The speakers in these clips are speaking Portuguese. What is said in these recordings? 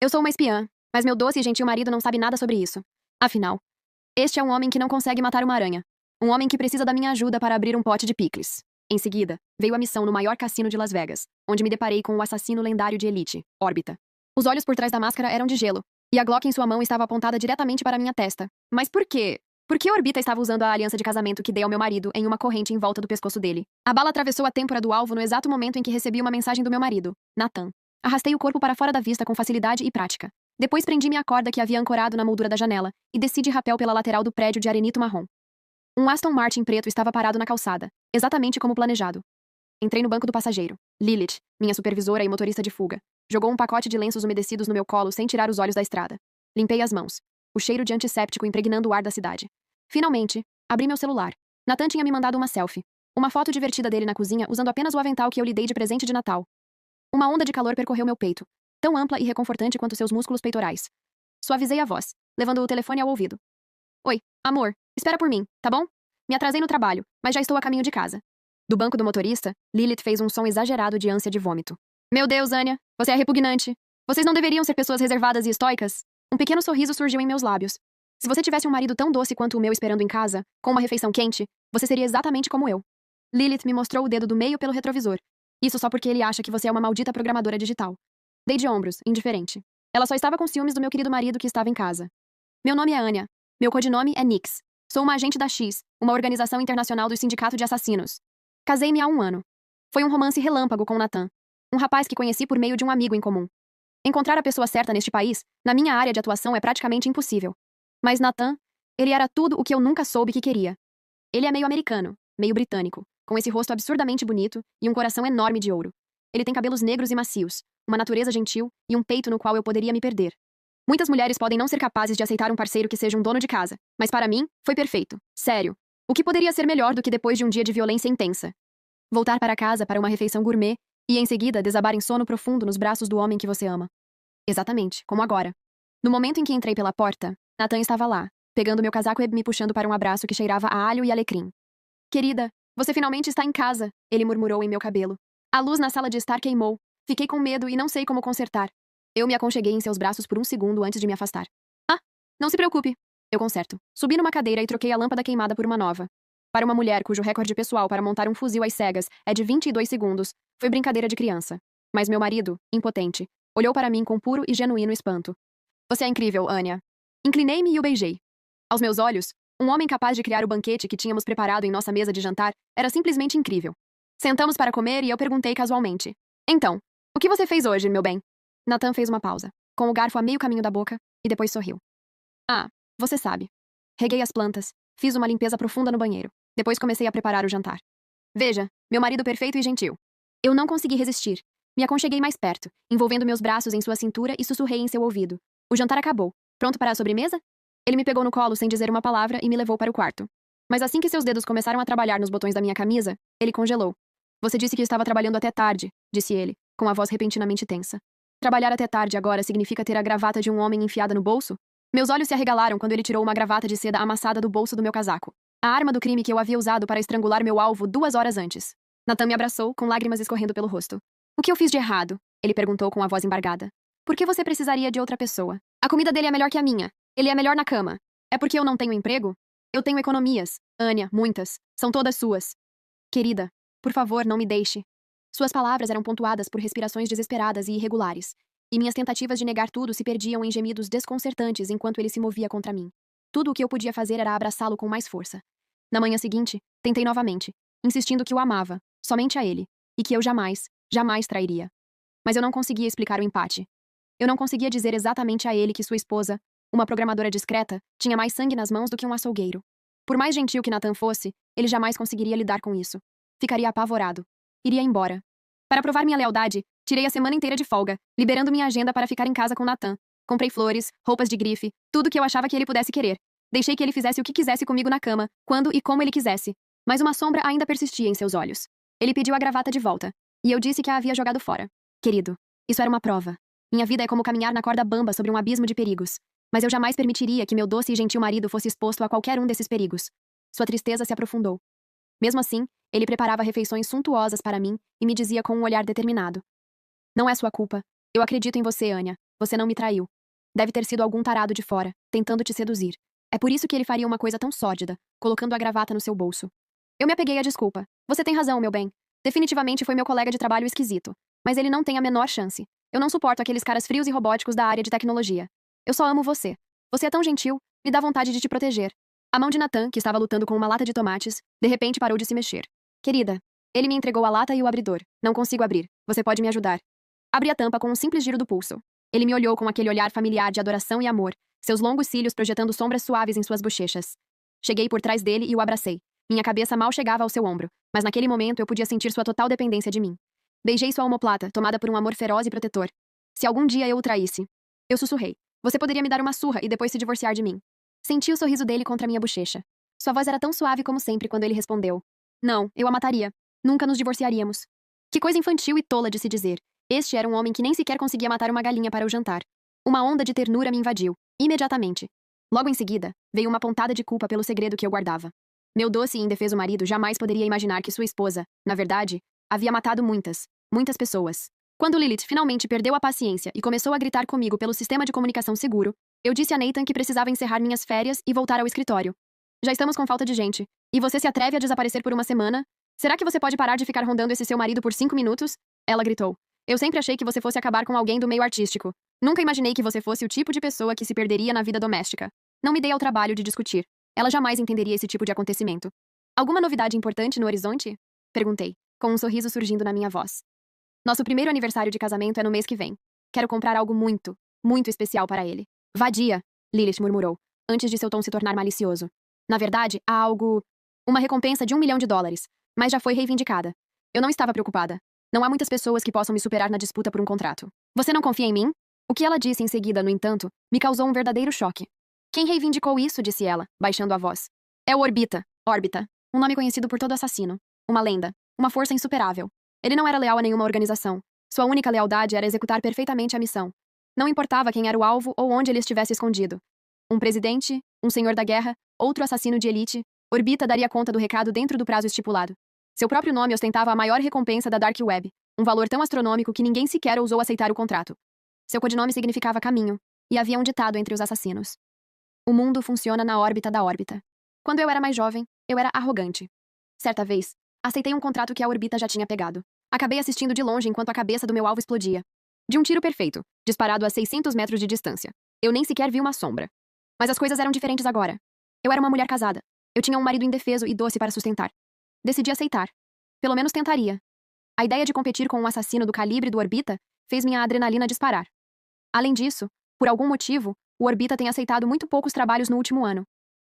Eu sou uma espiã, mas meu doce e gentil marido não sabe nada sobre isso. Afinal, este é um homem que não consegue matar uma aranha. Um homem que precisa da minha ajuda para abrir um pote de picles. Em seguida, veio a missão no maior cassino de Las Vegas, onde me deparei com o assassino lendário de elite, Órbita. Os olhos por trás da máscara eram de gelo, e a Glock em sua mão estava apontada diretamente para minha testa. Mas por quê? Por que Orbita estava usando a aliança de casamento que dei ao meu marido em uma corrente em volta do pescoço dele? A bala atravessou a têmpora do alvo no exato momento em que recebi uma mensagem do meu marido, Nathan. Arrastei o corpo para fora da vista com facilidade e prática. Depois prendi-me à corda que havia ancorado na moldura da janela e desci de rapel pela lateral do prédio de arenito marrom. Um Aston Martin preto estava parado na calçada, exatamente como planejado. Entrei no banco do passageiro. Lilith, minha supervisora e motorista de fuga, jogou um pacote de lenços umedecidos no meu colo sem tirar os olhos da estrada. Limpei as mãos, o cheiro de antisséptico impregnando o ar da cidade. Finalmente, abri meu celular. Nathan tinha me mandado uma selfie. Uma foto divertida dele na cozinha usando apenas o avental que eu lhe dei de presente de Natal. Uma onda de calor percorreu meu peito, tão ampla e reconfortante quanto seus músculos peitorais. Suavizei a voz, levando o telefone ao ouvido. Oi, amor, espera por mim, tá bom? Me atrasei no trabalho, mas já estou a caminho de casa. Do banco do motorista, Lilith fez um som exagerado de ânsia de vômito. Meu Deus, Anya, você é repugnante. Vocês não deveriam ser pessoas reservadas e estoicas? Um pequeno sorriso surgiu em meus lábios. Se você tivesse um marido tão doce quanto o meu esperando em casa, com uma refeição quente, você seria exatamente como eu. Lilith me mostrou o dedo do meio pelo retrovisor. Isso só porque ele acha que você é uma maldita programadora digital. Dei de ombros, indiferente. Ela só estava com ciúmes do meu querido marido que estava em casa. Meu nome é Anya. Meu codinome é Nix. Sou uma agente da X, uma organização internacional do Sindicato de Assassinos. Casei-me há 1 ano. Foi um romance relâmpago com Nathan, um rapaz que conheci por meio de um amigo em comum. Encontrar a pessoa certa neste país, na minha área de atuação, é praticamente impossível. Mas Nathan, ele era tudo o que eu nunca soube que queria. Ele é meio americano, meio britânico, com esse rosto absurdamente bonito e um coração enorme de ouro. Ele tem cabelos negros e macios, uma natureza gentil e um peito no qual eu poderia me perder. Muitas mulheres podem não ser capazes de aceitar um parceiro que seja um dono de casa, mas para mim, foi perfeito. Sério. O que poderia ser melhor do que depois de um dia de violência intensa? Voltar para casa para uma refeição gourmet e, em seguida, desabar em sono profundo nos braços do homem que você ama. Exatamente, como agora. No momento em que entrei pela porta, Nathan estava lá, pegando meu casaco e me puxando para um abraço que cheirava a alho e alecrim. Querida, você finalmente está em casa, ele murmurou em meu cabelo. A luz na sala de estar queimou. Fiquei com medo e não sei como consertar. Eu me aconcheguei em seus braços por um segundo antes de me afastar. Ah, não se preocupe. Eu conserto. Subi numa cadeira e troquei a lâmpada queimada por uma nova. Para uma mulher cujo recorde pessoal para montar um fuzil às cegas é de 22 segundos, foi brincadeira de criança. Mas meu marido, impotente, olhou para mim com puro e genuíno espanto. Você é incrível, Anya. Inclinei-me e o beijei. Aos meus olhos, um homem capaz de criar o banquete que tínhamos preparado em nossa mesa de jantar era simplesmente incrível. Sentamos para comer e eu perguntei casualmente. Então, o que você fez hoje, meu bem? Nathan fez uma pausa, com o garfo a meio caminho da boca, e depois sorriu. Ah, você sabe. Reguei as plantas, fiz uma limpeza profunda no banheiro. Depois comecei a preparar o jantar. Veja, meu marido perfeito e gentil. Eu não consegui resistir. Me aconcheguei mais perto, envolvendo meus braços em sua cintura e sussurrei em seu ouvido. O jantar acabou. Pronto para a sobremesa? Ele me pegou no colo sem dizer uma palavra e me levou para o quarto. Mas assim que seus dedos começaram a trabalhar nos botões da minha camisa, ele congelou. Você disse que estava trabalhando até tarde, disse ele, com a voz repentinamente tensa. Trabalhar até tarde agora significa ter a gravata de um homem enfiada no bolso? Meus olhos se arregalaram quando ele tirou uma gravata de seda amassada do bolso do meu casaco. A arma do crime que eu havia usado para estrangular meu alvo 2 horas antes. Nathan me abraçou, com lágrimas escorrendo pelo rosto. O que eu fiz de errado? Ele perguntou com a voz embargada. Por que você precisaria de outra pessoa? A comida dele é melhor que a minha. Ele é melhor na cama. É porque eu não tenho emprego? Eu tenho economias. Anya, muitas. São todas suas. Querida, por favor, não me deixe. Suas palavras eram pontuadas por respirações desesperadas e irregulares, e minhas tentativas de negar tudo se perdiam em gemidos desconcertantes enquanto ele se movia contra mim. Tudo o que eu podia fazer era abraçá-lo com mais força. Na manhã seguinte, tentei novamente, insistindo que o amava, somente a ele, e que eu jamais, jamais trairia. Mas eu não conseguia explicar o empate. Eu não conseguia dizer exatamente a ele que sua esposa, uma programadora discreta, tinha mais sangue nas mãos do que um açougueiro. Por mais gentil que Nathan fosse, ele jamais conseguiria lidar com isso. Ficaria apavorado. Iria embora. Para provar minha lealdade, tirei a semana inteira de folga, liberando minha agenda para ficar em casa com Nathan. Comprei flores, roupas de grife, tudo que eu achava que ele pudesse querer. Deixei que ele fizesse o que quisesse comigo na cama, quando e como ele quisesse. Mas uma sombra ainda persistia em seus olhos. Ele pediu a gravata de volta, e eu disse que a havia jogado fora. Querido, isso era uma prova. Minha vida é como caminhar na corda bamba sobre um abismo de perigos. Mas eu jamais permitiria que meu doce e gentil marido fosse exposto a qualquer um desses perigos. Sua tristeza se aprofundou. Mesmo assim, ele preparava refeições suntuosas para mim e me dizia com um olhar determinado. Não é sua culpa. Eu acredito em você, Anya. Você não me traiu. Deve ter sido algum tarado de fora, tentando te seduzir. É por isso que ele faria uma coisa tão sórdida, colocando a gravata no seu bolso. Eu me apeguei à desculpa. Você tem razão, meu bem. Definitivamente foi meu colega de trabalho esquisito. Mas ele não tem a menor chance. Eu não suporto aqueles caras frios e robóticos da área de tecnologia. Eu só amo você. Você é tão gentil, me dá vontade de te proteger. A mão de Nathan, que estava lutando com uma lata de tomates, de repente parou de se mexer. Querida, ele me entregou a lata e o abridor. Não consigo abrir. Você pode me ajudar. Abri a tampa com um simples giro do pulso. Ele me olhou com aquele olhar familiar de adoração e amor, seus longos cílios projetando sombras suaves em suas bochechas. Cheguei por trás dele e o abracei. Minha cabeça mal chegava ao seu ombro, mas naquele momento eu podia sentir sua total dependência de mim. Beijei sua omoplata, tomada por um amor feroz e protetor. Se algum dia eu o traísse. Eu sussurrei. Você poderia me dar uma surra e depois se divorciar de mim. Senti o sorriso dele contra minha bochecha. Sua voz era tão suave como sempre quando ele respondeu. Não, eu a mataria. Nunca nos divorciaríamos. Que coisa infantil e tola de se dizer. Este era um homem que nem sequer conseguia matar uma galinha para o jantar. Uma onda de ternura me invadiu, imediatamente. Logo em seguida, veio uma pontada de culpa pelo segredo que eu guardava. Meu doce e indefeso marido jamais poderia imaginar que sua esposa, na verdade, havia matado muitas pessoas. Quando Lilith finalmente perdeu a paciência e começou a gritar comigo pelo sistema de comunicação seguro, eu disse a Nathan que precisava encerrar minhas férias e voltar ao escritório. Já estamos com falta de gente. E você se atreve a desaparecer por uma semana? Será que você pode parar de ficar rondando esse seu marido por 5 minutos? Ela gritou. Eu sempre achei que você fosse acabar com alguém do meio artístico. Nunca imaginei que você fosse o tipo de pessoa que se perderia na vida doméstica. Não me dei ao trabalho de discutir. Ela jamais entenderia esse tipo de acontecimento. Alguma novidade importante no horizonte? Perguntei, com um sorriso surgindo na minha voz. Nosso primeiro aniversário de casamento é no mês que vem. Quero comprar algo muito, muito especial para ele. Vadia, Lilith murmurou, antes de seu tom se tornar malicioso. Na verdade, há algo... Uma recompensa de $1 milhão, mas já foi reivindicada. Eu não estava preocupada. Não há muitas pessoas que possam me superar na disputa por um contrato. Você não confia em mim? O que ela disse em seguida, no entanto, me causou um verdadeiro choque. Quem reivindicou isso? Disse ela, baixando a voz. É o Orbita. Órbita. Um nome conhecido por todo assassino. Uma lenda. Uma força insuperável. Ele não era leal a nenhuma organização. Sua única lealdade era executar perfeitamente a missão. Não importava quem era o alvo ou onde ele estivesse escondido. Um presidente, um senhor da guerra, outro assassino de elite, Orbita daria conta do recado dentro do prazo estipulado. Seu próprio nome ostentava a maior recompensa da Dark Web, um valor tão astronômico que ninguém sequer ousou aceitar o contrato. Seu codinome significava caminho, e havia um ditado entre os assassinos. O mundo funciona na órbita da órbita. Quando eu era mais jovem, eu era arrogante. Certa vez, aceitei um contrato que a Orbita já tinha pegado. Acabei assistindo de longe enquanto a cabeça do meu alvo explodia. De um tiro perfeito, disparado a 600 metros de distância. Eu nem sequer vi uma sombra. Mas as coisas eram diferentes agora. Eu era uma mulher casada. Eu tinha um marido indefeso e doce para sustentar. Decidi aceitar. Pelo menos tentaria. A ideia de competir com um assassino do calibre do Orbita fez minha adrenalina disparar. Além disso, por algum motivo, o Orbita tem aceitado muito poucos trabalhos no último ano.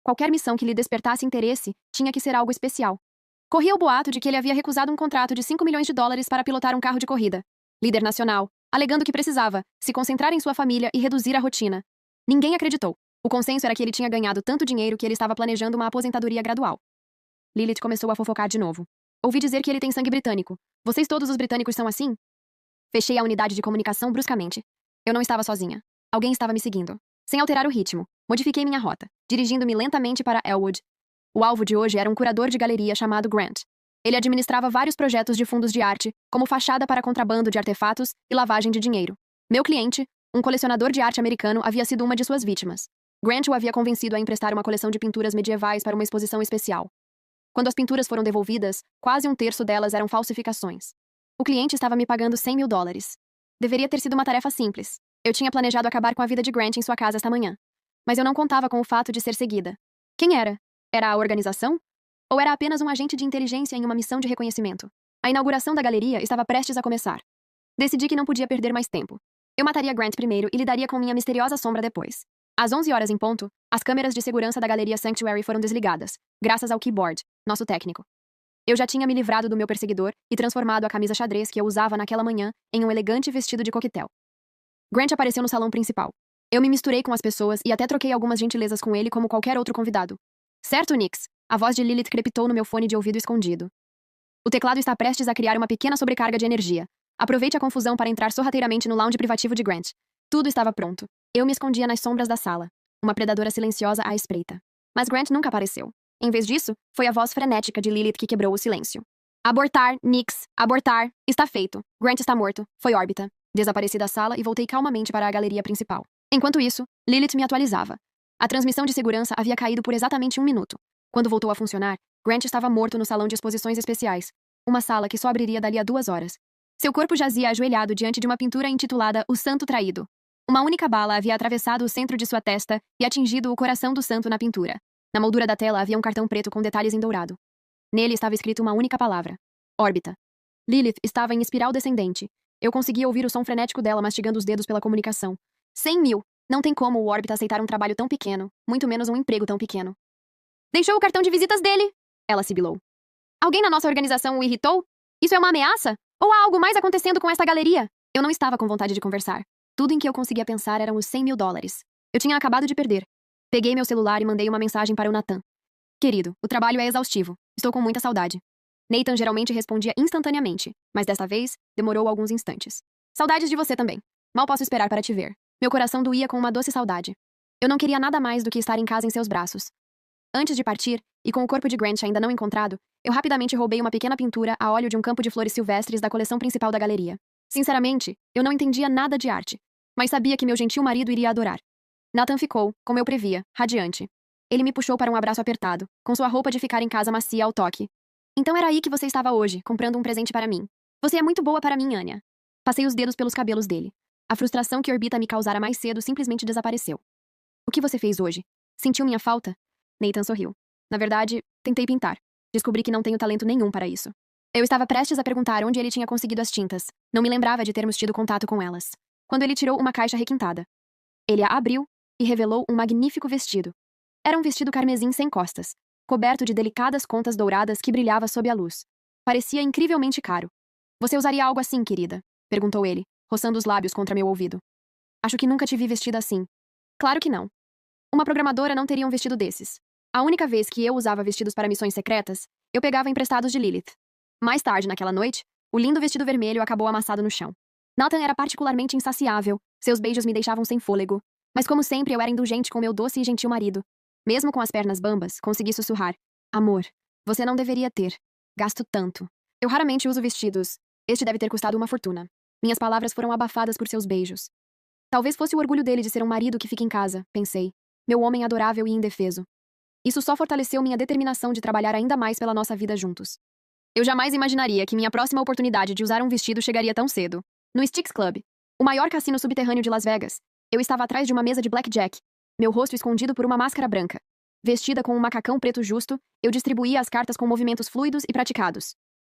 Qualquer missão que lhe despertasse interesse tinha que ser algo especial. Corria o boato de que ele havia recusado um contrato de $5 milhões para pilotar um carro de corrida. Líder nacional, alegando que precisava se concentrar em sua família e reduzir a rotina. Ninguém acreditou. O consenso era que ele tinha ganhado tanto dinheiro que ele estava planejando uma aposentadoria gradual. Lilith começou a fofocar de novo. Ouvi dizer que ele tem sangue britânico. Vocês todos os britânicos são assim? Fechei a unidade de comunicação bruscamente. Eu não estava sozinha. Alguém estava me seguindo. Sem alterar o ritmo, modifiquei minha rota, dirigindo-me lentamente para Elwood. O alvo de hoje era um curador de galeria chamado Grant. Ele administrava vários projetos de fundos de arte, como fachada para contrabando de artefatos e lavagem de dinheiro. Meu cliente, um colecionador de arte americano, havia sido uma de suas vítimas. Grant o havia convencido a emprestar uma coleção de pinturas medievais para uma exposição especial. Quando as pinturas foram devolvidas, quase um terço delas eram falsificações. O cliente estava me pagando $100 mil. Deveria ter sido uma tarefa simples. Eu tinha planejado acabar com a vida de Grant em sua casa esta manhã. Mas eu não contava com o fato de ser seguida. Quem era? Era a organização? Ou era apenas um agente de inteligência em uma missão de reconhecimento? A inauguração da galeria estava prestes a começar. Decidi que não podia perder mais tempo. Eu mataria Grant primeiro e lidaria com minha misteriosa sombra depois. Às 11 horas em ponto, as câmeras de segurança da galeria Sanctuary foram desligadas, graças ao Keyboard, nosso técnico. Eu já tinha me livrado do meu perseguidor e transformado a camisa xadrez que eu usava naquela manhã em um elegante vestido de coquetel. Grant apareceu no salão principal. Eu me misturei com as pessoas e até troquei algumas gentilezas com ele como qualquer outro convidado. Certo, Nix? A voz de Lilith crepitou no meu fone de ouvido escondido. O teclado está prestes a criar uma pequena sobrecarga de energia. Aproveite a confusão para entrar sorrateiramente no lounge privativo de Grant. Tudo estava pronto. Eu me escondia nas sombras da sala, uma predadora silenciosa à espreita. Mas Grant nunca apareceu. Em vez disso, foi a voz frenética de Lilith que quebrou o silêncio. Abortar, Nix. Abortar. Está feito. Grant está morto. Foi órbita. Desapareci da sala e voltei calmamente para a galeria principal. Enquanto isso, Lilith me atualizava. A transmissão de segurança havia caído por exatamente 1 minuto. Quando voltou a funcionar, Grant estava morto no salão de exposições especiais, uma sala que só abriria dali a 2 horas. Seu corpo jazia ajoelhado diante de uma pintura intitulada O Santo Traído. Uma única bala havia atravessado o centro de sua testa e atingido o coração do santo na pintura. Na moldura da tela havia um cartão preto com detalhes em dourado. Nele estava escrito uma única palavra: órbita. Lilith estava em espiral descendente. Eu conseguia ouvir o som frenético dela mastigando os dedos pela comunicação. 100 mil! Não tem como o órbita aceitar um trabalho tão pequeno, muito menos um emprego tão pequeno. Deixou o cartão de visitas dele! Ela sibilou. Alguém na nossa organização o irritou? Isso é uma ameaça? Ou há algo mais acontecendo com esta galeria? Eu não estava com vontade de conversar. Tudo em que eu conseguia pensar eram os 100 mil dólares. Eu tinha acabado de perder. Peguei meu celular e mandei uma mensagem para o Nathan. Querido, o trabalho é exaustivo. Estou com muita saudade. Nathan geralmente respondia instantaneamente, mas desta vez demorou alguns instantes. Saudades de você também. Mal posso esperar para te ver. Meu coração doía com uma doce saudade. Eu não queria nada mais do que estar em casa em seus braços. Antes de partir, e com o corpo de Grant ainda não encontrado, eu rapidamente roubei uma pequena pintura a óleo de um campo de flores silvestres da coleção principal da galeria. Sinceramente, eu não entendia nada de arte, mas sabia que meu gentil marido iria adorar. Nathan ficou, como eu previa, radiante. Ele me puxou para um abraço apertado, com sua roupa de ficar em casa macia ao toque. Então era aí que você estava hoje, comprando um presente para mim. Você é muito boa para mim, Anya. Passei os dedos pelos cabelos dele. A frustração que Orbita me causara mais cedo simplesmente desapareceu. O que você fez hoje? Sentiu minha falta? Nathan sorriu. Na verdade, tentei pintar. Descobri que não tenho talento nenhum para isso. Eu estava prestes a perguntar onde ele tinha conseguido as tintas. Não me lembrava de termos tido contato com elas. Quando ele tirou uma caixa requintada. Ele a abriu e revelou um magnífico vestido. Era um vestido carmesim sem costas, coberto de delicadas contas douradas que brilhava sob a luz. Parecia incrivelmente caro. Você usaria algo assim, querida? Perguntou ele, roçando os lábios contra meu ouvido. Acho que nunca te vi vestida assim. Claro que não. Uma programadora não teria um vestido desses. A única vez que eu usava vestidos para missões secretas, eu pegava emprestados de Lilith. Mais tarde naquela noite, o lindo vestido vermelho acabou amassado no chão. Nathan era particularmente insaciável, seus beijos me deixavam sem fôlego. Mas como sempre eu era indulgente com meu doce e gentil marido. Mesmo com as pernas bambas, consegui sussurrar. Amor, você não deveria ter. Gasto tanto. Eu raramente uso vestidos. Este deve ter custado uma fortuna. Minhas palavras foram abafadas por seus beijos. Talvez fosse o orgulho dele de ser um marido que fica em casa, pensei. Meu homem adorável e indefeso. Isso só fortaleceu minha determinação de trabalhar ainda mais pela nossa vida juntos. Eu jamais imaginaria que minha próxima oportunidade de usar um vestido chegaria tão cedo. No Styx Club, o maior cassino subterrâneo de Las Vegas, eu estava atrás de uma mesa de blackjack, meu rosto escondido por uma máscara branca. Vestida com um macacão preto justo, eu distribuía as cartas com movimentos fluidos e praticados.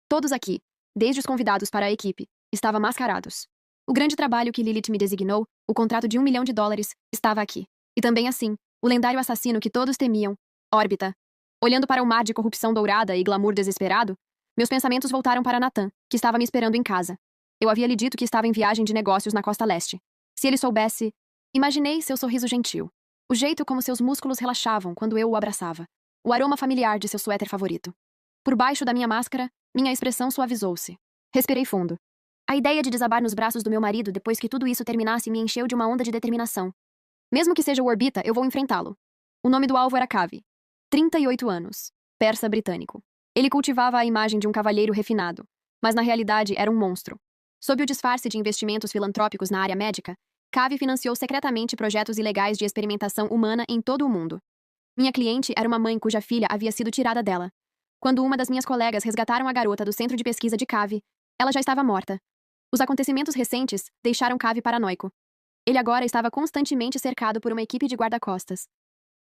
Todos aqui, desde os convidados para a equipe, estavam mascarados. O grande trabalho que Lilith me designou, o contrato de $1 milhão, estava aqui. E também assim, o lendário assassino que todos temiam, Órbita. Olhando para o mar de corrupção dourada e glamour desesperado, meus pensamentos voltaram para Nathan, que estava me esperando em casa. Eu havia lhe dito que estava em viagem de negócios na costa leste. Se ele soubesse... Imaginei seu sorriso gentil. O jeito como seus músculos relaxavam quando eu o abraçava. O aroma familiar de seu suéter favorito. Por baixo da minha máscara, minha expressão suavizou-se. Respirei fundo. A ideia de desabar nos braços do meu marido depois que tudo isso terminasse me encheu de uma onda de determinação. Mesmo que seja o Orbita, eu vou enfrentá-lo. O nome do alvo era Kavi. 38 anos. Persa britânico. Ele cultivava a imagem de um cavalheiro refinado, mas na realidade era um monstro. Sob o disfarce de investimentos filantrópicos na área médica, Kavi financiou secretamente projetos ilegais de experimentação humana em todo o mundo. Minha cliente era uma mãe cuja filha havia sido tirada dela. Quando uma das minhas colegas resgataram a garota do centro de pesquisa de Kavi, ela já estava morta. Os acontecimentos recentes deixaram Kavi paranoico. Ele agora estava constantemente cercado por uma equipe de guarda-costas.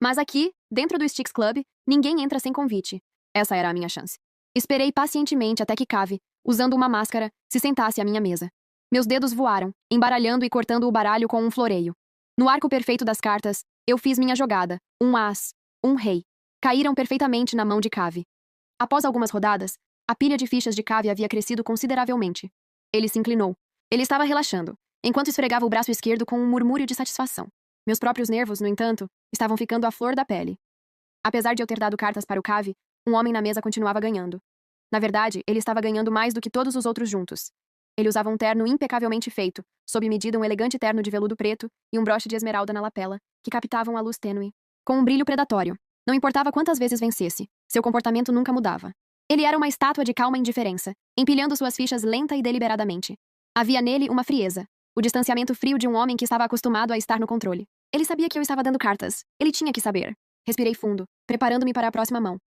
Mas aqui, dentro do Styx Club, ninguém entra sem convite. Essa era a minha chance. Esperei pacientemente até que Kavi, usando uma máscara, se sentasse à minha mesa. Meus dedos voaram, embaralhando e cortando o baralho com um floreio. No arco perfeito das cartas, eu fiz minha jogada, um as, um rei. Caíram perfeitamente na mão de Kavi. Após algumas rodadas, a pilha de fichas de Kavi havia crescido consideravelmente. Ele se inclinou. Ele estava relaxando, enquanto esfregava o braço esquerdo com um murmúrio de satisfação. Meus próprios nervos, no entanto, estavam ficando à flor da pele. Apesar de eu ter dado cartas para o Kavi, um homem na mesa continuava ganhando. Na verdade, ele estava ganhando mais do que todos os outros juntos. Ele usava um terno impecavelmente feito, sob medida um elegante terno de veludo preto e um broche de esmeralda na lapela, que captavam a luz tênue. Com um brilho predatório. Não importava quantas vezes vencesse, seu comportamento nunca mudava. Ele era uma estátua de calma indiferença, empilhando suas fichas lenta e deliberadamente. Havia nele uma frieza, O distanciamento frio de um homem que estava acostumado a estar no controle. Ele sabia que eu estava dando cartas. Ele tinha que saber. Respirei fundo, preparando-me para a próxima mão.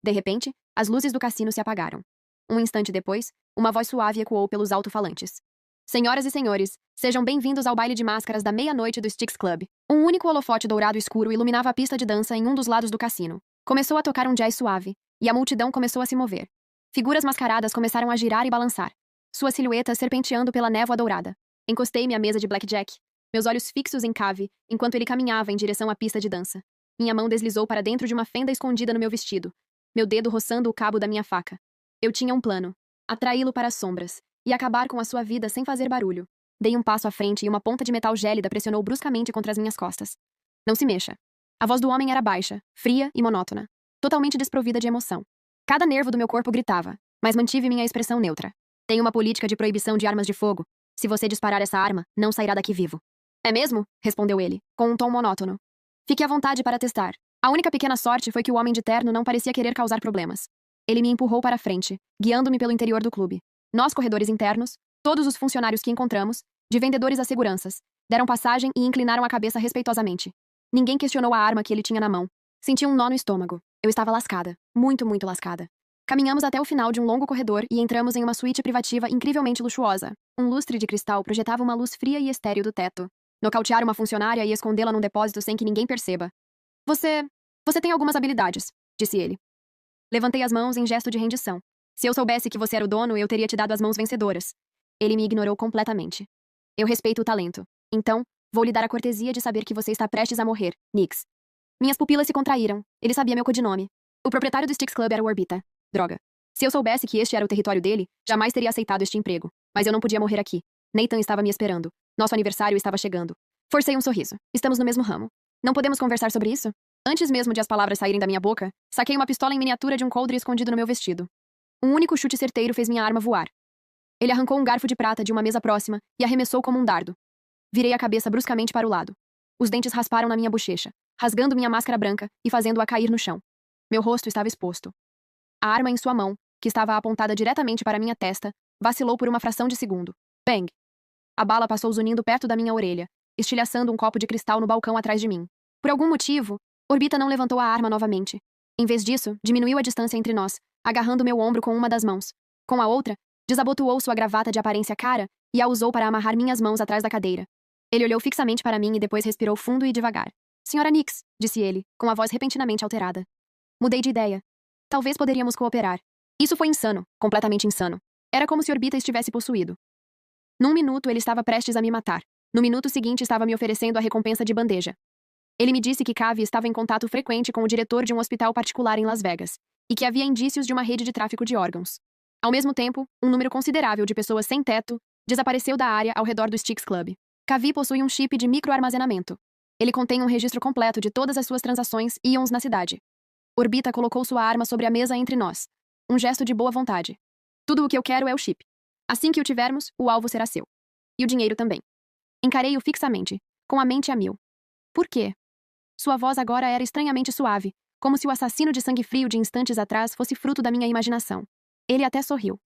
De repente, as luzes do cassino se apagaram. Um instante depois, uma voz suave ecoou pelos alto-falantes. Senhoras e senhores, sejam bem-vindos ao baile de máscaras da meia-noite do Styx Club. Um único holofote dourado escuro iluminava a pista de dança em um dos lados do cassino. Começou a tocar um jazz suave, e a multidão começou a se mover. Figuras mascaradas começaram a girar e balançar, suas silhuetas serpenteando pela névoa dourada. Encostei-me à mesa de blackjack, meus olhos fixos em Cave, enquanto ele caminhava em direção à pista de dança. Minha mão deslizou para dentro de uma fenda escondida no meu vestido, meu dedo roçando o cabo da minha faca. Eu tinha um plano: atraí-lo para as sombras e acabar com a sua vida sem fazer barulho. Dei um passo à frente e uma ponta de metal gélida pressionou bruscamente contra as minhas costas. Não se mexa. A voz do homem era baixa, fria e monótona, totalmente desprovida de emoção. Cada nervo do meu corpo gritava, mas mantive minha expressão neutra. Tenho uma política de proibição de armas de fogo. Se você disparar essa arma, não sairá daqui vivo. É mesmo? Respondeu ele, com um tom monótono. Fique à vontade para testar. A única pequena sorte foi que o homem de terno não parecia querer causar problemas. Ele me empurrou para a frente, guiando-me pelo interior do clube. Nós, corredores internos, todos os funcionários que encontramos, de vendedores a seguranças, deram passagem e inclinaram a cabeça respeitosamente. Ninguém questionou a arma que ele tinha na mão. Senti um nó no estômago. Eu estava lascada. Muito, muito lascada. Caminhamos até o final de um longo corredor e entramos em uma suíte privativa incrivelmente luxuosa. Um lustre de cristal projetava uma luz fria e estéril do teto. Nocautear uma funcionária e escondê-la num depósito sem que ninguém perceba. Você tem algumas habilidades, disse ele. Levantei as mãos em gesto de rendição. Se eu soubesse que você era o dono, eu teria te dado as mãos vencedoras. Ele me ignorou completamente. Eu respeito o talento. Então, vou lhe dar a cortesia de saber que você está prestes a morrer, Nix. Minhas pupilas se contraíram. Ele sabia meu codinome. O proprietário do Styx Club era o Orbita. Droga. Se eu soubesse que este era o território dele, jamais teria aceitado este emprego. Mas eu não podia morrer aqui. Nathan estava me esperando. Nosso aniversário estava chegando. Forcei um sorriso. Estamos no mesmo ramo. Não podemos conversar sobre isso? Antes mesmo de as palavras saírem da minha boca, saquei uma pistola em miniatura de um coldre escondido no meu vestido. Um único chute certeiro fez minha arma voar. Ele arrancou um garfo de prata de uma mesa próxima e arremessou como um dardo. Virei a cabeça bruscamente para o lado. Os dentes rasparam na minha bochecha, rasgando minha máscara branca e fazendo-a cair no chão. Meu rosto estava exposto. A arma em sua mão, que estava apontada diretamente para minha testa, vacilou por uma fração de segundo. Bang! A bala passou zunindo perto da minha orelha, estilhaçando um copo de cristal no balcão atrás de mim. Por algum motivo, Orbita não levantou a arma novamente. Em vez disso, diminuiu a distância entre nós, agarrando meu ombro com uma das mãos. Com a outra, desabotoou sua gravata de aparência cara e a usou para amarrar minhas mãos atrás da cadeira. Ele olhou fixamente para mim e depois respirou fundo e devagar. Senhora Nix, disse ele, com a voz repentinamente alterada. Mudei de ideia. Talvez poderíamos cooperar. Isso foi insano, completamente insano. Era como se Orbita estivesse possuído. Num minuto ele estava prestes a me matar. No minuto seguinte estava me oferecendo a recompensa de bandeja. Ele me disse que Cave estava em contato frequente com o diretor de um hospital particular em Las Vegas, e que havia indícios de uma rede de tráfico de órgãos. Ao mesmo tempo, um número considerável de pessoas sem teto desapareceu da área ao redor do Styx Club. Cave possui um chip de microarmazenamento. Ele contém um registro completo de todas as suas transações e íons na cidade. Orbita colocou sua arma sobre a mesa entre nós. Um gesto de boa vontade. Tudo o que eu quero é o chip. Assim que o tivermos, o alvo será seu. E o dinheiro também. Encarei-o fixamente, com a mente a mil. Por quê? Sua voz agora era estranhamente suave, como se o assassino de sangue frio de instantes atrás fosse fruto da minha imaginação. Ele até sorriu.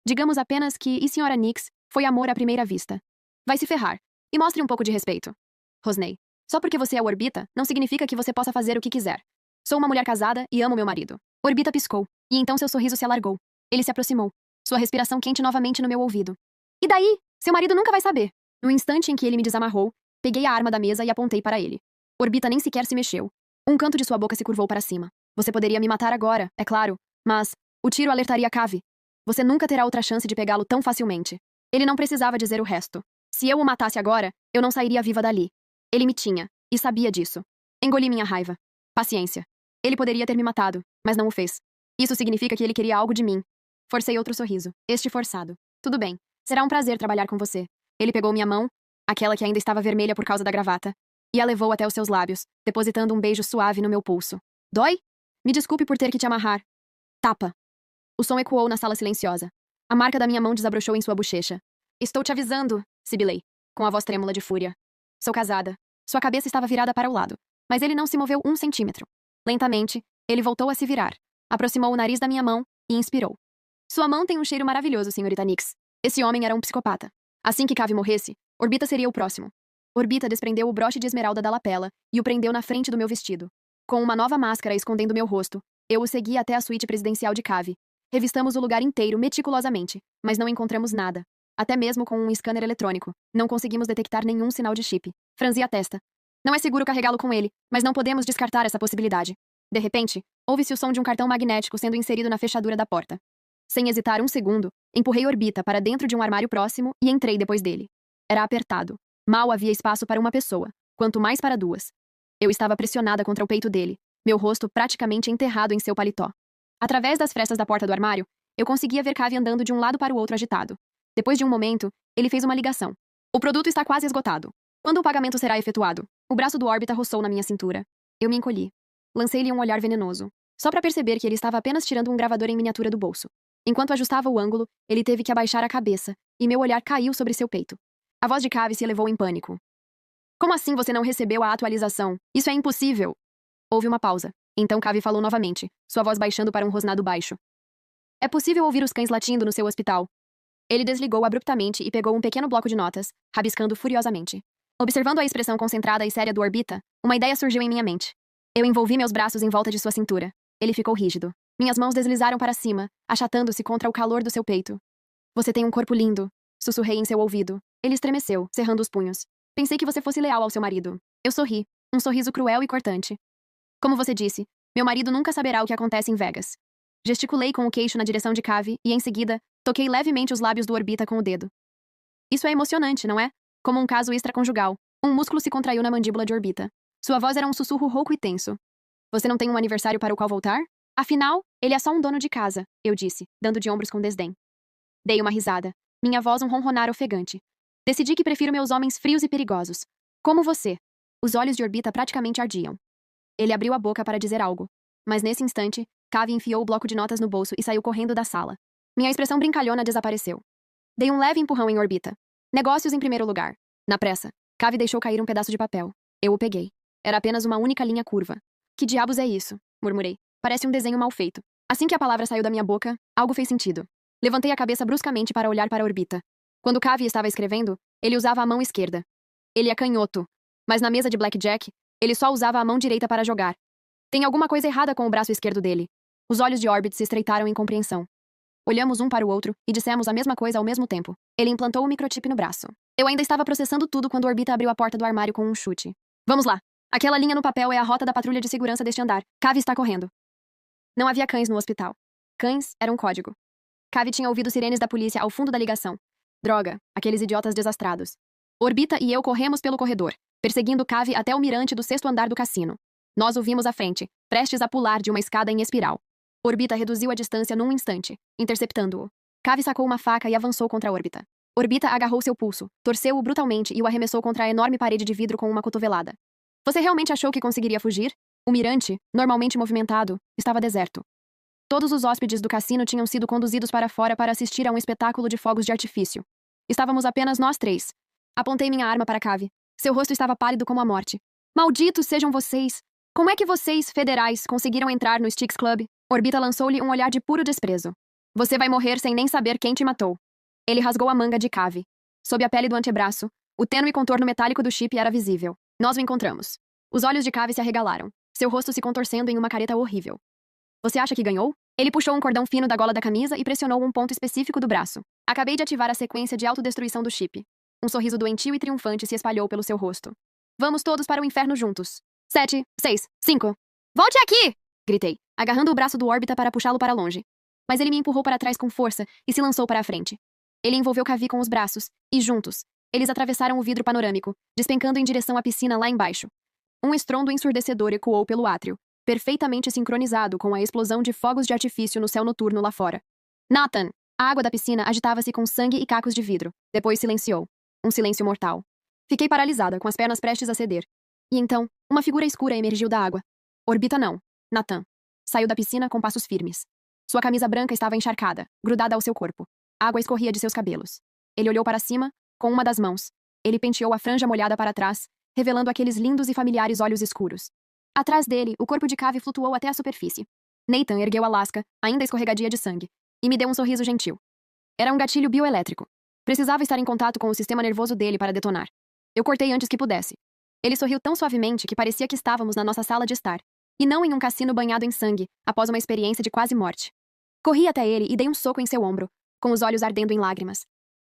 Digamos apenas que, e Sra. Nix, foi amor à primeira vista. Vai se ferrar. E mostre um pouco de respeito. Rosnei. Só porque você é o Orbita, não significa que você possa fazer o que quiser. Sou uma mulher casada e amo meu marido. Orbita piscou, e então seu sorriso se alargou. Ele se aproximou, sua respiração quente novamente no meu ouvido. E daí? Seu marido nunca vai saber. No instante em que ele me desamarrou, peguei a arma da mesa e apontei para ele. Orbita nem sequer se mexeu. Um canto de sua boca se curvou para cima. Você poderia me matar agora, é claro, mas o tiro alertaria Cave. Você nunca terá outra chance de pegá-lo tão facilmente. Ele não precisava dizer o resto. Se eu o matasse agora, eu não sairia viva dali. Ele me tinha, e sabia disso. Engoli minha raiva. Paciência. Ele poderia ter me matado, mas não o fez. Isso significa que ele queria algo de mim. Forcei outro sorriso, este forçado. Tudo bem, será um prazer trabalhar com você. Ele pegou minha mão, aquela que ainda estava vermelha por causa da gravata, e a levou até os seus lábios, depositando um beijo suave no meu pulso. Dói? Me desculpe por ter que te amarrar. Tapa. O som ecoou na sala silenciosa. A marca da minha mão desabrochou em sua bochecha. Estou te avisando, sibilei, com a voz trêmula de fúria. Sou casada. Sua cabeça estava virada para o lado, mas ele não se moveu 1 centímetro. Lentamente, ele voltou a se virar, aproximou o nariz da minha mão e inspirou. Sua mão tem um cheiro maravilhoso, senhorita Nix. Esse homem era um psicopata. Assim que Cave morresse, Orbita seria o próximo. Orbita desprendeu o broche de esmeralda da lapela e o prendeu na frente do meu vestido. Com uma nova máscara escondendo meu rosto, eu o segui até a suíte presidencial de Cave. Revistamos o lugar inteiro meticulosamente, mas não encontramos nada. Até mesmo com um scanner eletrônico, não conseguimos detectar nenhum sinal de chip. Franzi a testa. Não é seguro carregá-lo com ele, mas não podemos descartar essa possibilidade. De repente, ouve-se o som de um cartão magnético sendo inserido na fechadura da porta. Sem hesitar um segundo, empurrei Orbita para dentro de um armário próximo e entrei depois dele. Era apertado. Mal havia espaço para uma pessoa, quanto mais para duas. Eu estava pressionada contra o peito dele, meu rosto praticamente enterrado em seu paletó. Através das frestas da porta do armário, eu conseguia ver Cave andando de um lado para o outro agitado. Depois de um momento, ele fez uma ligação. O produto está quase esgotado. Quando o pagamento será efetuado? O braço do Orbita roçou na minha cintura. Eu me encolhi. Lancei-lhe um olhar venenoso, só para perceber que ele estava apenas tirando um gravador em miniatura do bolso. Enquanto ajustava o ângulo, ele teve que abaixar a cabeça, e meu olhar caiu sobre seu peito. A voz de Cave se elevou em pânico. Como assim você não recebeu a atualização? Isso é impossível! Houve uma pausa. Então Cave falou novamente, sua voz baixando para um rosnado baixo. É possível ouvir os cães latindo no seu hospital. Ele desligou abruptamente e pegou um pequeno bloco de notas, rabiscando furiosamente. Observando a expressão concentrada e séria do Orbita, uma ideia surgiu em minha mente. Eu envolvi meus braços em volta de sua cintura. Ele ficou rígido. Minhas mãos deslizaram para cima, achatando-se contra o calor do seu peito. Você tem um corpo lindo, sussurrei em seu ouvido. Ele estremeceu, cerrando os punhos. Pensei que você fosse leal ao seu marido. Eu sorri, um sorriso cruel e cortante. Como você disse, meu marido nunca saberá o que acontece em Vegas. Gesticulei com o queixo na direção de Cave e, em seguida, toquei levemente os lábios do Orbita com o dedo. Isso é emocionante, não é? Como um caso extraconjugal. Um músculo se contraiu na mandíbula de Orbita. Sua voz era um sussurro rouco e tenso. Você não tem um aniversário para o qual voltar? Afinal, ele é só um dono de casa, eu disse, dando de ombros com desdém. Dei uma risada. Minha voz um ronronar ofegante. Decidi que prefiro meus homens frios e perigosos. Como você. Os olhos de Orbita praticamente ardiam. Ele abriu a boca para dizer algo. Mas nesse instante, Cave enfiou o bloco de notas no bolso e saiu correndo da sala. Minha expressão brincalhona desapareceu. Dei um leve empurrão em Orbita. Negócios em primeiro lugar. Na pressa, Cave deixou cair um pedaço de papel. Eu o peguei. Era apenas uma única linha curva. Que diabos é isso? Murmurei. Parece um desenho mal feito. Assim que a palavra saiu da minha boca, algo fez sentido. Levantei a cabeça bruscamente para olhar para Orbita. Quando Cave estava escrevendo, ele usava a mão esquerda. Ele é canhoto. Mas na mesa de blackjack, ele só usava a mão direita para jogar. Tem alguma coisa errada com o braço esquerdo dele. Os olhos de Orbit se estreitaram em compreensão. Olhamos um para o outro e dissemos a mesma coisa ao mesmo tempo. Ele implantou o microchip no braço. Eu ainda estava processando tudo quando Orbita abriu a porta do armário com um chute. Vamos lá. Aquela linha no papel é a rota da patrulha de segurança deste andar. Cave está correndo. Não havia cães no hospital. Cães era um código. Cave tinha ouvido sirenes da polícia ao fundo da ligação. Droga, aqueles idiotas desastrados. Orbita e eu corremos pelo corredor, perseguindo Cave até o mirante do 6º andar do cassino. Nós o vimos à frente, prestes a pular de uma escada em espiral. Orbita reduziu a distância num instante, interceptando-o. Cave sacou uma faca e avançou contra Orbita. Orbita agarrou seu pulso, torceu-o brutalmente e o arremessou contra a enorme parede de vidro com uma cotovelada. Você realmente achou que conseguiria fugir? O mirante, normalmente movimentado, estava deserto. Todos os hóspedes do cassino tinham sido conduzidos para fora para assistir a um espetáculo de fogos de artifício. Estávamos apenas nós três. Apontei minha arma para Cave. Seu rosto estava pálido como a morte. Malditos sejam vocês! Como é que vocês, federais, conseguiram entrar no Styx Club? Orbita lançou-lhe um olhar de puro desprezo. Você vai morrer sem nem saber quem te matou. Ele rasgou a manga de Cave. Sob a pele do antebraço, o tênue contorno metálico do chip era visível. Nós o encontramos. Os olhos de Cave se arregalaram, seu rosto se contorcendo em uma careta horrível. Você acha que ganhou? Ele puxou um cordão fino da gola da camisa e pressionou um ponto específico do braço. Acabei de ativar a sequência de autodestruição do chip. Um sorriso doentio e triunfante se espalhou pelo seu rosto. Vamos todos para o inferno juntos. 7, 6, 5. Volte aqui! Gritei, agarrando o braço do Orbita para puxá-lo para longe. Mas ele me empurrou para trás com força e se lançou para a frente. Ele envolveu Cave com os braços, e juntos, eles atravessaram o vidro panorâmico, despencando em direção à piscina lá embaixo. Um estrondo ensurdecedor ecoou pelo átrio, perfeitamente sincronizado com a explosão de fogos de artifício no céu noturno lá fora. Nathan! A água da piscina agitava-se com sangue e cacos de vidro. Depois silenciou. Um silêncio mortal. Fiquei paralisada, com as pernas prestes a ceder. E então, uma figura escura emergiu da água. Orbita não. Nathan. Saiu da piscina com passos firmes. Sua camisa branca estava encharcada, grudada ao seu corpo. A água escorria de seus cabelos. Ele olhou para cima, com uma das mãos. Ele penteou a franja molhada para trás, revelando aqueles lindos e familiares olhos escuros. Atrás dele, o corpo de Cave flutuou até a superfície. Nathan ergueu a lasca, ainda escorregadia de sangue, e me deu um sorriso gentil. Era um gatilho bioelétrico. Precisava estar em contato com o sistema nervoso dele para detonar. Eu cortei antes que pudesse. Ele sorriu tão suavemente que parecia que estávamos na nossa sala de estar, e não em um cassino banhado em sangue, após uma experiência de quase morte. Corri até ele e dei um soco em seu ombro, com os olhos ardendo em lágrimas.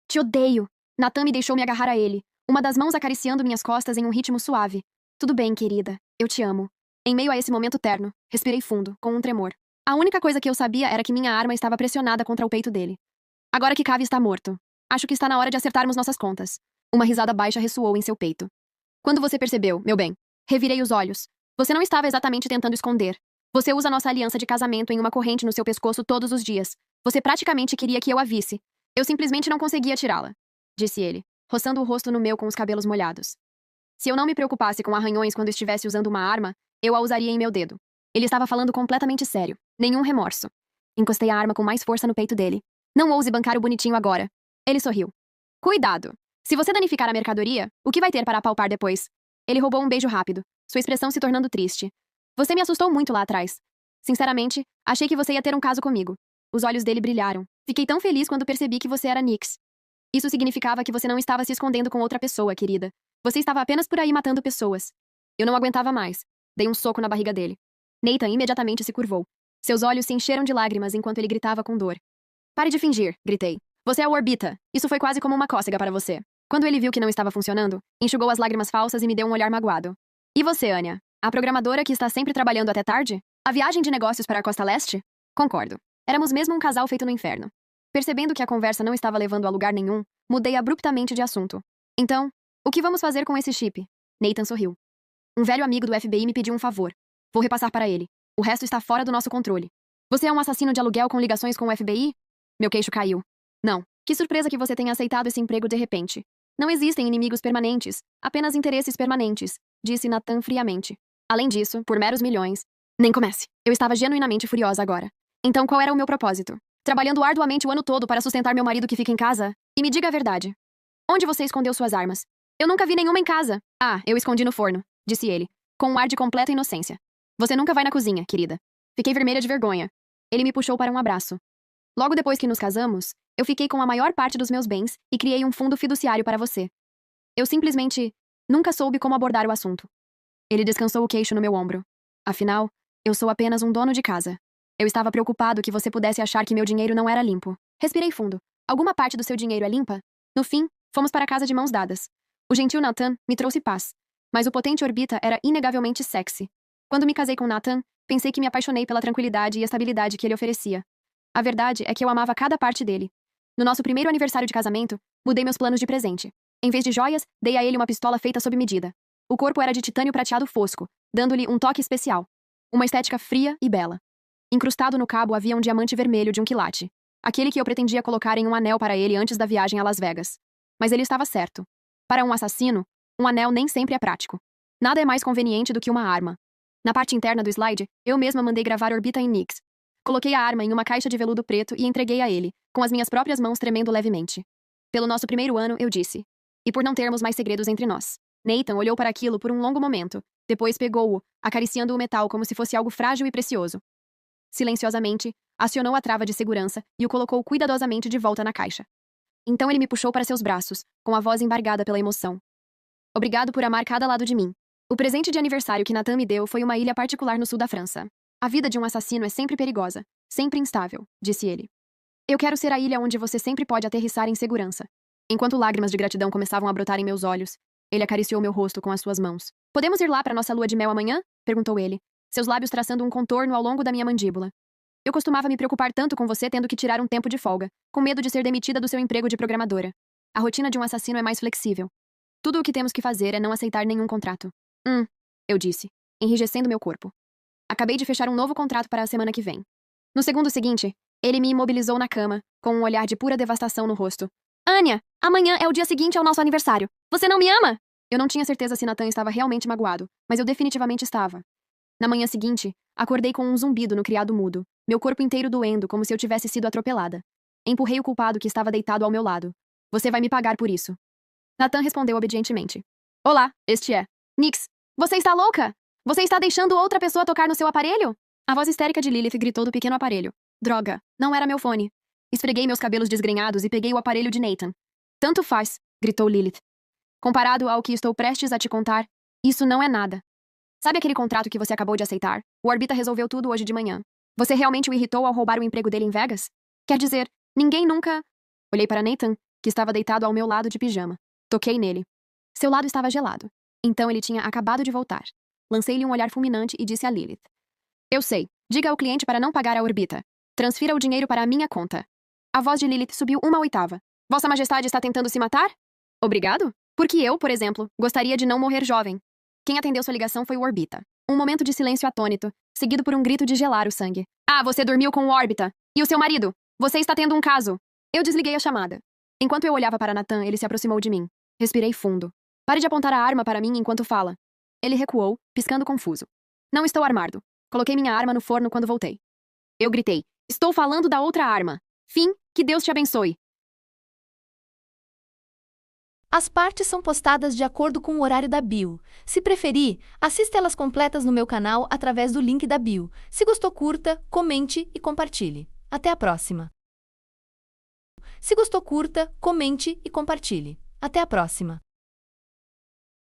Te odeio! Nathan me deixou me agarrar a ele, uma das mãos acariciando minhas costas em um ritmo suave. Tudo bem, querida. Eu te amo. Em meio a esse momento terno, respirei fundo, com um tremor. A única coisa que eu sabia era que minha arma estava pressionada contra o peito dele. Agora que Cave está morto, acho que está na hora de acertarmos nossas contas. Uma risada baixa ressoou em seu peito. Quando você percebeu, meu bem? Revirei os olhos. Você não estava exatamente tentando esconder. Você usa nossa aliança de casamento em uma corrente no seu pescoço todos os dias. Você praticamente queria que eu a visse. Eu simplesmente não conseguia tirá-la, disse ele, roçando o rosto no meu com os cabelos molhados. Se eu não me preocupasse com arranhões quando estivesse usando uma arma, eu a usaria em meu dedo. Ele estava falando completamente sério. Nenhum remorso. Encostei a arma com mais força no peito dele. Não ouse bancar o bonitinho agora. Ele sorriu. Cuidado! Se você danificar a mercadoria, o que vai ter para apalpar depois? Ele roubou um beijo rápido, sua expressão se tornando triste. Você me assustou muito lá atrás. Sinceramente, achei que você ia ter um caso comigo. Os olhos dele brilharam. Fiquei tão feliz quando percebi que você era Nix. Isso significava que você não estava se escondendo com outra pessoa, querida. Você estava apenas por aí matando pessoas. Eu não aguentava mais. Dei um soco na barriga dele. Nathan imediatamente se curvou. Seus olhos se encheram de lágrimas enquanto ele gritava com dor. Pare de fingir, gritei. Você é o Orbita. Isso foi quase como uma cócega para você. Quando ele viu que não estava funcionando, enxugou as lágrimas falsas e me deu um olhar magoado. E você, Anya? A programadora que está sempre trabalhando até tarde? A viagem de negócios para a Costa Leste? Concordo. Éramos mesmo um casal feito no inferno. Percebendo que a conversa não estava levando a lugar nenhum, mudei abruptamente de assunto. Então, o que vamos fazer com esse chip? Nathan sorriu. Um velho amigo do FBI me pediu um favor. Vou repassar para ele. O resto está fora do nosso controle. Você é um assassino de aluguel com ligações com o FBI? Meu queixo caiu. Não. Que surpresa que você tenha aceitado esse emprego de repente. Não existem inimigos permanentes, apenas interesses permanentes, disse Nathan friamente. Além disso, por meros milhões. Nem comece. Eu estava genuinamente furiosa agora. Então qual era o meu propósito? Trabalhando arduamente o ano todo para sustentar meu marido que fica em casa? E me diga a verdade. Onde você escondeu suas armas? Eu nunca vi nenhuma em casa. Ah, eu escondi no forno, disse ele, com um ar de completa inocência. Você nunca vai na cozinha, querida. Fiquei vermelha de vergonha. Ele me puxou para um abraço. Logo depois que nos casamos, eu fiquei com a maior parte dos meus bens e criei um fundo fiduciário para você. Eu simplesmente nunca soube como abordar o assunto. Ele descansou o queixo no meu ombro. Afinal, eu sou apenas um dono de casa. Eu estava preocupado que você pudesse achar que meu dinheiro não era limpo. Respirei fundo. Alguma parte do seu dinheiro é limpa? No fim, fomos para casa de mãos dadas. O gentil Nathan me trouxe paz, mas o potente Orbita era inegavelmente sexy. Quando me casei com Nathan, pensei que me apaixonei pela tranquilidade e estabilidade que ele oferecia. A verdade é que eu amava cada parte dele. No nosso primeiro aniversário de casamento, mudei meus planos de presente. Em vez de joias, dei a ele uma pistola feita sob medida. O corpo era de titânio prateado fosco, dando-lhe um toque especial. Uma estética fria e bela. Incrustado no cabo havia um diamante vermelho de 1 quilate. Aquele que eu pretendia colocar em um anel para ele antes da viagem a Las Vegas. Mas ele estava certo. Para um assassino, um anel nem sempre é prático. Nada é mais conveniente do que uma arma. Na parte interna do slide, eu mesma mandei gravar Orbita em Nix. Coloquei a arma em uma caixa de veludo preto e entreguei a ele, com as minhas próprias mãos tremendo levemente. Pelo nosso primeiro ano, eu disse. E por não termos mais segredos entre nós. Nathan olhou para aquilo por um longo momento. Depois pegou-o, acariciando o metal como se fosse algo frágil e precioso. Silenciosamente, acionou a trava de segurança e o colocou cuidadosamente de volta na caixa. Então ele me puxou para seus braços, com a voz embargada pela emoção. Obrigado por amar cada lado de mim. O presente de aniversário que Nathan me deu foi uma ilha particular no sul da França. A vida de um assassino é sempre perigosa, sempre instável, disse ele. Eu quero ser a ilha onde você sempre pode aterrissar em segurança. Enquanto lágrimas de gratidão começavam a brotar em meus olhos, ele acariciou meu rosto com as suas mãos. Podemos ir lá para nossa lua de mel amanhã? Perguntou ele, seus lábios traçando um contorno ao longo da minha mandíbula. Eu costumava me preocupar tanto com você tendo que tirar um tempo de folga, com medo de ser demitida do seu emprego de programadora. A rotina de um assassino é mais flexível. Tudo o que temos que fazer é não aceitar nenhum contrato. Eu disse, enrijecendo meu corpo. Acabei de fechar um novo contrato para a semana que vem. No segundo seguinte, ele me imobilizou na cama, com um olhar de pura devastação no rosto. Anya, amanhã é o dia seguinte ao nosso aniversário. Você não me ama? Eu não tinha certeza se Nathan estava realmente magoado, mas eu definitivamente estava. Na manhã seguinte, acordei com um zumbido no criado mudo, meu corpo inteiro doendo como se eu tivesse sido atropelada. Empurrei o culpado que estava deitado ao meu lado. Você vai me pagar por isso. Nathan respondeu obedientemente. Olá, este é. Nix, você está louca? Você está deixando outra pessoa tocar no seu aparelho? A voz histérica de Lilith gritou do pequeno aparelho. Droga, não era meu fone. Esfreguei meus cabelos desgrenhados e peguei o aparelho de Nathan. Tanto faz, gritou Lilith. Comparado ao que estou prestes a te contar, isso não é nada. Sabe aquele contrato que você acabou de aceitar? O Orbita resolveu tudo hoje de manhã. Você realmente o irritou ao roubar o emprego dele em Vegas? Quer dizer, ninguém nunca... Olhei para Nathan, que estava deitado ao meu lado de pijama. Toquei nele. Seu lado estava gelado. Então ele tinha acabado de voltar. Lancei-lhe um olhar fulminante e disse a Lilith. Eu sei. Diga ao cliente para não pagar a Orbita. Transfira o dinheiro para a minha conta. A voz de Lilith subiu 1/8. Vossa Majestade está tentando se matar? Obrigado? Porque eu, por exemplo, gostaria de não morrer jovem. Quem atendeu sua ligação foi o Orbita. Um momento de silêncio atônito, seguido por um grito de gelar o sangue. Ah, você dormiu com o Orbita! E o seu marido? Você está tendo um caso! Eu desliguei a chamada. Enquanto eu olhava para Nathan, ele se aproximou de mim. Respirei fundo. Pare de apontar a arma para mim enquanto fala. Ele recuou, piscando confuso. Não estou armado. Coloquei minha arma no forno quando voltei. Eu gritei. Estou falando da outra arma. Fim, que Deus te abençoe. As partes são postadas de acordo com o horário da bio. Se preferir, assista elas completas no meu canal através do link da bio. Se gostou, curta, comente e compartilhe. Até a próxima. Se gostou, curta, comente e compartilhe. Até a próxima.